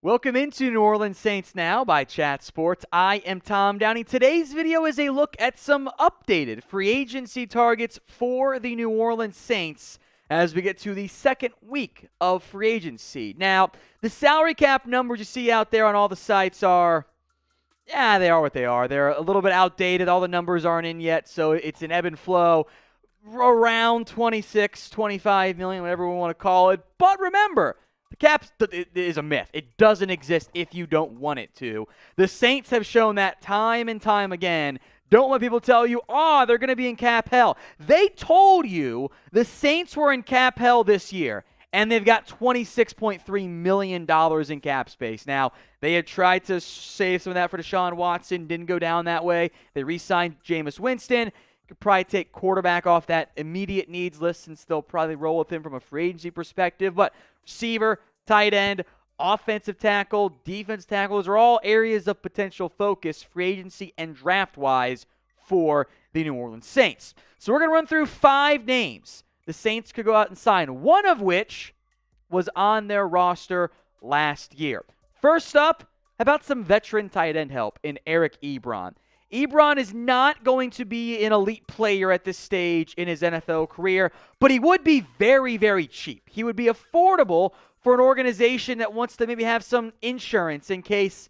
Welcome into New Orleans Saints Now by Chat Sports. I am Tom Downey. Today's video is a look at some updated free agency targets for the New Orleans Saints as we get to the second week of free agency. Now, the salary cap numbers you see out there on all the sites are, they are what they are. They're a little bit outdated. All the numbers aren't in yet, so it's an ebb and flow around 26, 25 million, whatever we want to call it. But remember, the cap is a myth. It doesn't exist if you don't want it to. The Saints have shown that time and time again. Don't let people tell you, they're going to be in cap hell. They told you the Saints were in cap hell this year, and they've got $26.3 million in cap space. Now, they had tried to save some of that for Deshaun Watson. Didn't go down that way. They re-signed Jameis Winston. Could probably take quarterback off that immediate needs list since they'll probably roll with him from a free agency perspective. But receiver, tight end, offensive tackle, defense tackles are all areas of potential focus, free agency and draft-wise, for the New Orleans Saints. So we're going to run through 5 names the Saints could go out and sign, one of which was on their roster last year. First up, how about some veteran tight end help in Eric Ebron? Ebron is not going to be an elite player at this stage in his NFL career, but he would be very, very cheap. He would be affordable for an organization that wants to maybe have some insurance in case,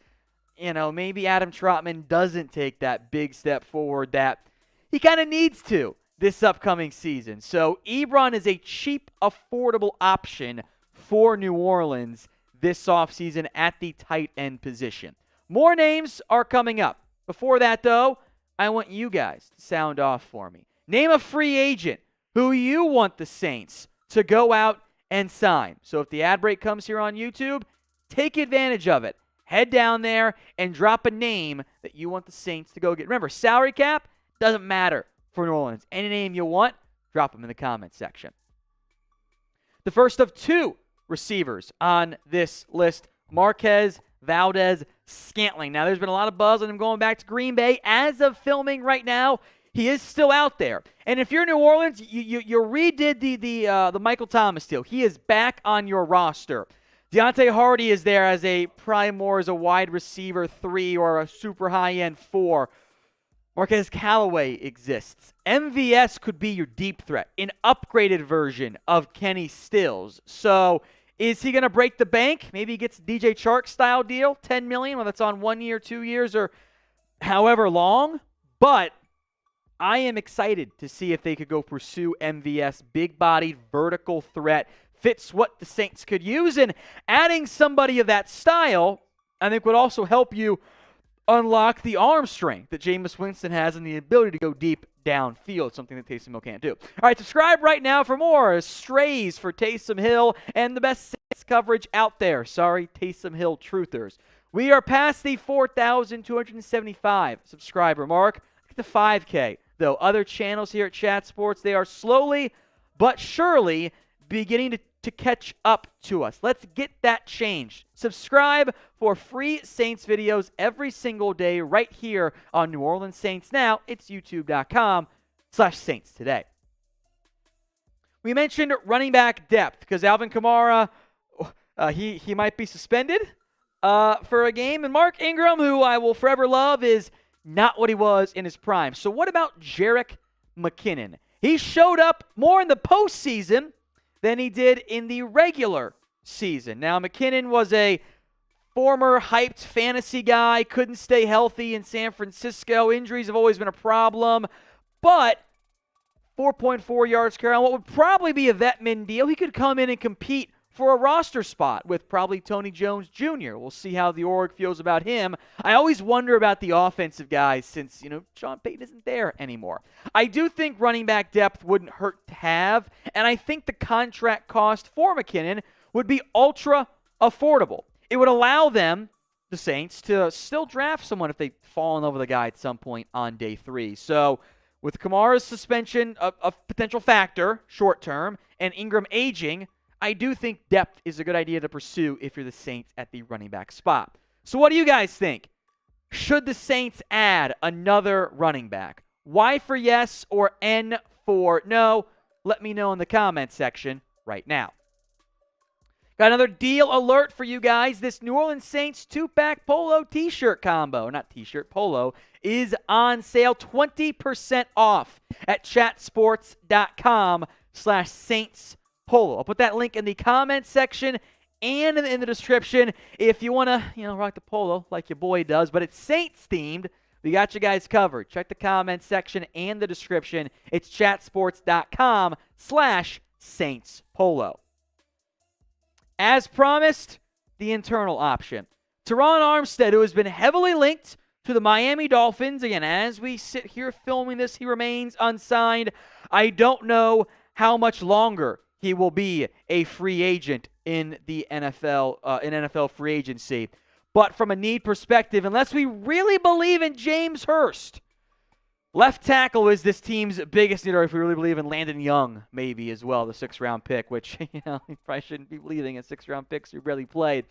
maybe Adam Trotman doesn't take that big step forward that he kind of needs to this upcoming season. So Ebron is a cheap, affordable option for New Orleans this offseason at the tight end position. More names are coming up. Before that, though, I want you guys to sound off for me. Name a free agent who you want the Saints to go out and sign. So if the ad break comes here on YouTube, take advantage of it. Head down there and drop a name that you want the Saints to go get. Remember, salary cap doesn't matter for New Orleans. Any name you want, drop them in the comments section. The first of 2 receivers on this list, Marquez Valdes-Scantling. Now, there's been a lot of buzz on him going back to Green Bay. As of filming right now, he is still out there. And if you're New Orleans, you redid the Michael Thomas deal. He is back on your roster. Deontay Hardy is there as a more as a wide receiver 3 or a super high-end 4. Marquez Callaway exists. MVS could be your deep threat, an upgraded version of Kenny Stills. So, is he going to break the bank? Maybe he gets a DJ Chark style deal, $10 million, whether it's on 1 year, 2 years, or however long. But I am excited to see if they could go pursue MVS, big-bodied, vertical threat, fits what the Saints could use. And adding somebody of that style, I think, would also help you unlock the arm strength that Jameis Winston has and the ability to go deep downfield, something that Taysom Hill can't do. All right, subscribe right now for more strays for Taysom Hill and the best Saints coverage out there. Sorry, Taysom Hill truthers. We are past the 4,275 subscriber mark. Look at the 5K, though. Other channels here at Chat Sports, they are slowly but surely beginning to catch up to us. Let's get that changed. Subscribe for free Saints videos every single day right here on New Orleans Saints Now. It's youtube.com/Saints Today. We mentioned running back depth because Alvin Kamara, he might be suspended for a game. And Mark Ingram, who I will forever love, is not what he was in his prime. So what about Jerick McKinnon? He showed up more in the postseason than he did in the regular season. Now, McKinnon was a former hyped fantasy guy, couldn't stay healthy in San Francisco. Injuries have always been a problem, but 4.4 yards carry on what would probably be a vet min deal. He could come in and compete for a roster spot with probably Tony Jones Jr. We'll see how the org feels about him. I always wonder about the offensive guys since, Sean Payton isn't there anymore. I do think running back depth wouldn't hurt to have, and I think the contract cost for McKinnon would be ultra affordable. It would allow them, the Saints, to still draft someone if they fall in love with a guy at some point on day 3. So with Kamara's suspension a potential factor short term and Ingram aging, I do think depth is a good idea to pursue if you're the Saints at the running back spot. So what do you guys think? Should the Saints add another running back? Y for yes or N for no? Let me know in the comments section right now. Got another deal alert for you guys. This New Orleans Saints 2-pack polo t-shirt combo, not t-shirt, polo, is on sale 20% off at chatsports.com/Saints Polo. I'll put that link in the comments section and in the description if you want to, rock the polo like your boy does, but it's Saints themed. We got you guys covered. Check the comments section and the description. It's chatsports.com/Saints Polo. As promised, the internal option. Terron Armstead, who has been heavily linked to the Miami Dolphins. Again, as we sit here filming this, he remains unsigned. I don't know how much longer he will be a free agent in the NFL, in NFL free agency. But from a need perspective, unless we really believe in James Hurst, left tackle is this team's biggest need, or if we really believe in Landon Young, maybe as well, the 6th-round pick, which, you probably shouldn't be believing in 6th-round picks who barely played.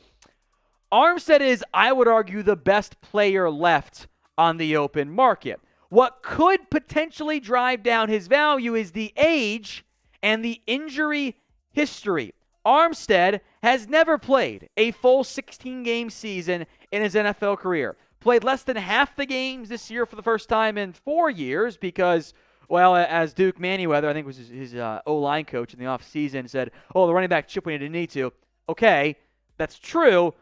Armstead is, I would argue, the best player left on the open market. What could potentially drive down his value is the age and the injury history. Armstead has never played a full 16-game season in his NFL career. Played less than half the games this year for the first time in 4 years because, well, as Duke Manyweather, I think was his O-line coach in the offseason, said, the running back chip when he didn't need to. Okay, that's true,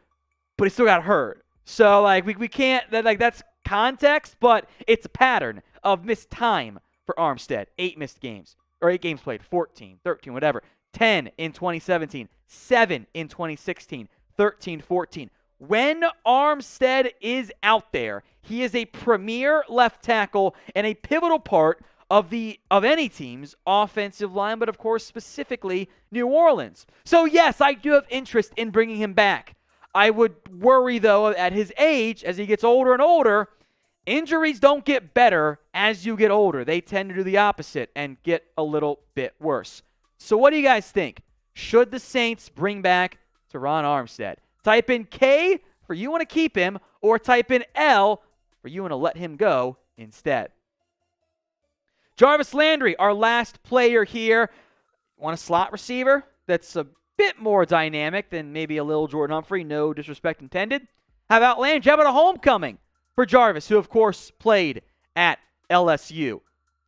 but he still got hurt. So, we can't, that's context, but it's a pattern of missed time for Armstead. 8 missed games, or 8 games played, 14, 13, whatever. 10 in 2017, 7 in 2016, 13, 14. When Armstead is out there, he is a premier left tackle and a pivotal part of any team's offensive line, but of course specifically New Orleans. So yes, I do have interest in bringing him back. I would worry though at his age, as he gets older and older, injuries don't get better as you get older. They tend to do the opposite and get a little bit worse. So what do you guys think? Should the Saints bring back Terron Armstead? Type in K for you want to keep him, or type in L for you want to let him go instead. Jarvis Landry, our last player here. Want a slot receiver that's a bit more dynamic than maybe a little Jordan Humphrey, no disrespect intended? How about Landry? How about a homecoming for Jarvis, who of course played at LSU?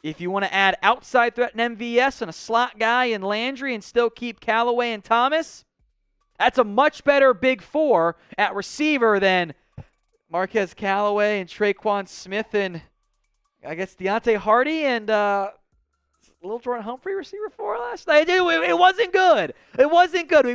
If you want to add outside threat and MVS and a slot guy in Landry and still keep Callaway and Thomas, that's a much better big four at receiver than Marquez Callaway and Traquan Smith and, I guess, Deontay Hardy and little Jordan Humphrey receiver four last night. It wasn't good. It wasn't good.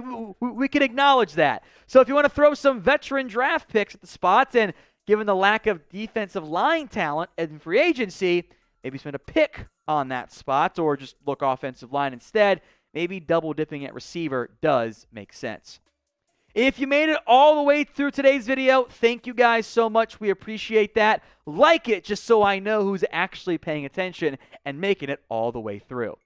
We can acknowledge that. So if you want to throw some veteran draft picks at the spots, and given the lack of defensive line talent in free agency, maybe spend a pick on that spot or just look offensive line instead. Maybe double dipping at receiver does make sense. If you made it all the way through today's video, thank you guys so much. We appreciate that. Like it just so I know who's actually paying attention and making it all the way through.